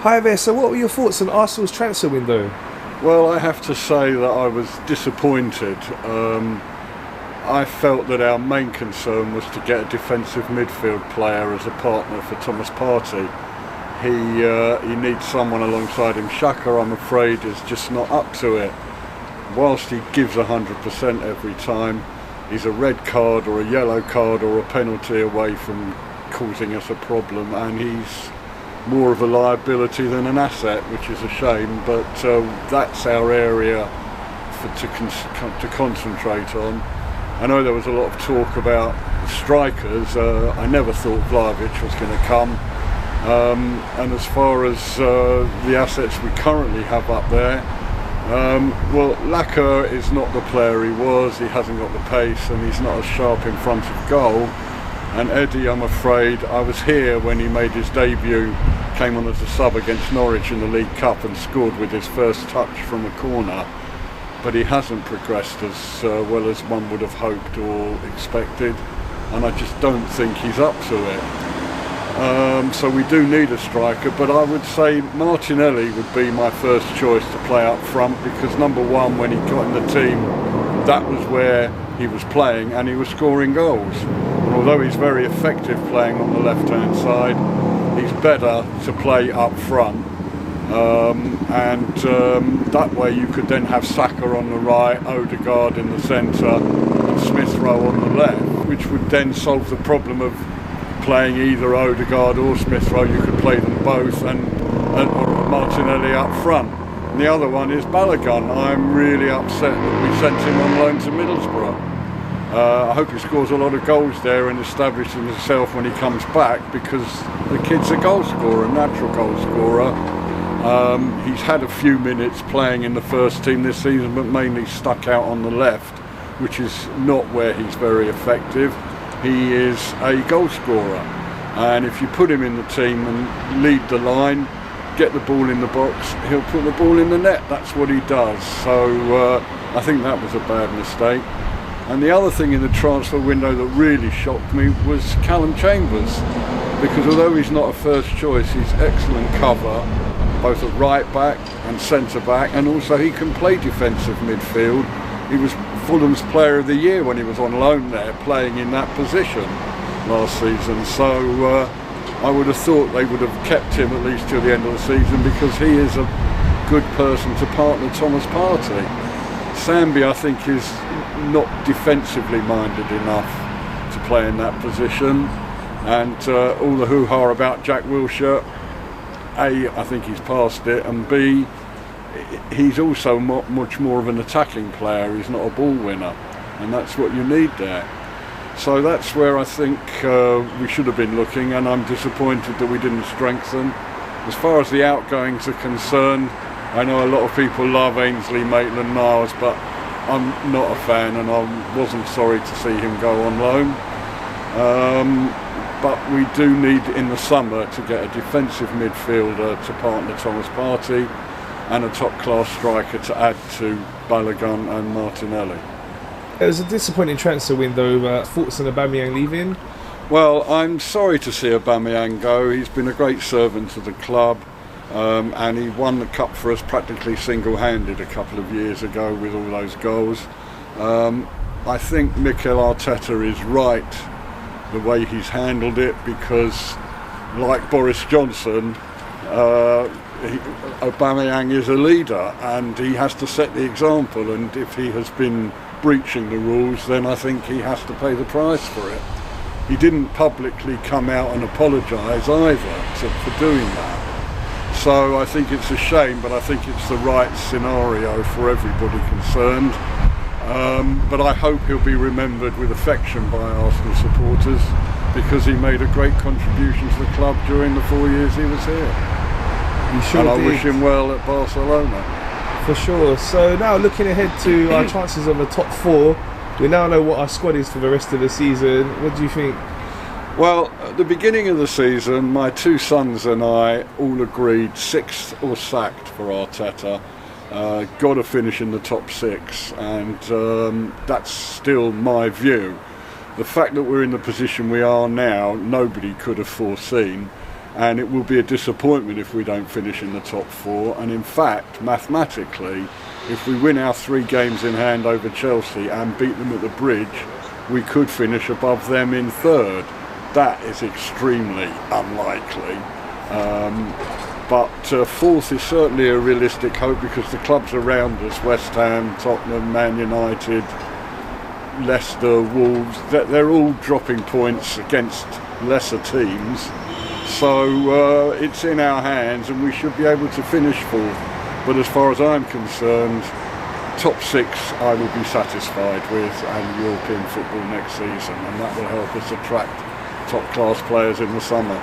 Hi there, so what were your thoughts on Arsenal's transfer window? Well, I have to say that I was disappointed. I felt that our main concern was to get a defensive midfield player as a partner for Thomas Partey. He needs someone alongside him. Xhaka, I'm afraid, is just not up to it. Whilst he gives 100% every time, he's a red card or a yellow card or a penalty away from causing us a problem, and he's more of a liability than an asset, which is a shame, but that's our area to concentrate on. I know there was a lot of talk about strikers. I never thought Vlahovic was going to come, and as far as the assets we currently have up there, well, Laka is not the player he was. He hasn't got the pace and he's not as sharp in front of goal. And Eddie, I'm afraid, I was here when he made his debut, came on as a sub against Norwich in the League Cup and scored with his first touch from a corner. But he hasn't progressed as well as one would have hoped or expected, and I just don't think he's up to it. So we do need a striker, but I would say Martinelli would be my first choice to play up front, because number one, when he got in the team, that was where he was playing and he was scoring goals. And although he's very effective playing on the left-hand side, he's better to play up front. That way you could then have Saka on the right, Odegaard in the centre and Smith Rowe on the left, which would then solve the problem of playing either Odegaard or Smith Rowe. You could play them both and or Martinelli up front. And the other one is Balogun. I'm really upset that we sent him on loan to Middlesbrough. I hope he scores a lot of goals there and establishes himself when he comes back, because the kid's a goal scorer, a natural goal scorer. He's had a few minutes playing in the first team this season, but mainly stuck out on the left, which is not where he's very effective. He is a goal scorer, and if you put him in the team and lead the line, get the ball in the box, he'll put the ball in the net. That's what he does. So I think that was a bad mistake. And the other thing in the transfer window that really shocked me was Callum Chambers, because although he's not a first choice, he's excellent cover, both at right back and centre back, and also he can play defensive midfield. He was Fulham's Player of the Year when he was on loan there, playing in that position last season. So I would have thought they would have kept him at least till the end of the season, because he is a good person to partner Thomas Partey. Sambi, I think, is not defensively minded enough to play in that position, and all the hoo-ha about Jack Wilshere, A, I think he's past it, and B, he's also much more of an attacking player. He's not a ball winner, and that's what you need there. So that's where I think we should have been looking, and I'm disappointed that we didn't strengthen. As far as the outgoings are concerned, I know a lot of people love Ainsley Maitland-Niles, but I'm not a fan, and I wasn't sorry to see him go on loan. But we do need in the summer to get a defensive midfielder to partner Thomas Partey and a top-class striker to add to Balogun and Martinelli. It was a disappointing transfer window. Thoughts on Aubameyang leaving? Well, I'm sorry to see Aubameyang go. He's been a great servant to the club, and he won the cup for us practically single-handed a couple of years ago with all those goals. I think Mikel Arteta is right the way he's handled it, because like Boris Johnson, Aubameyang is a leader and he has to set the example, and if he has been breaching the rules, then I think he has to pay the price for it. He didn't publicly come out and apologise either for doing that. So I think it's a shame, but I think it's the right scenario for everybody concerned. But I hope he'll be remembered with affection by Arsenal supporters, because he made a great contribution to the club during the 4 years he was here. You sure and I did. wish him well at Barcelona. For sure. So now looking ahead to our chances of a top four, we now know what our squad is for the rest of the season. What do you think? Well, at the beginning of the season, my two sons and I all agreed sixth or sacked for Arteta. Got to finish in the top six, and that's still my view. The fact that we're in the position we are now, nobody could have foreseen. and it will be a disappointment if we don't finish in the top 4. And in fact, mathematically, if we win our 3 games in hand over Chelsea and beat them at the Bridge, we could finish above them in 3rd. That is extremely unlikely. But 4th is certainly a realistic hope, because the clubs around us, West Ham, Tottenham, Man United, Leicester, Wolves, they're all dropping points against lesser teams. So it's in our hands and we should be able to finish 4th. But as far as I'm concerned, top 6 I will be satisfied with, and European football next season, and that will help us attract top class players in the summer.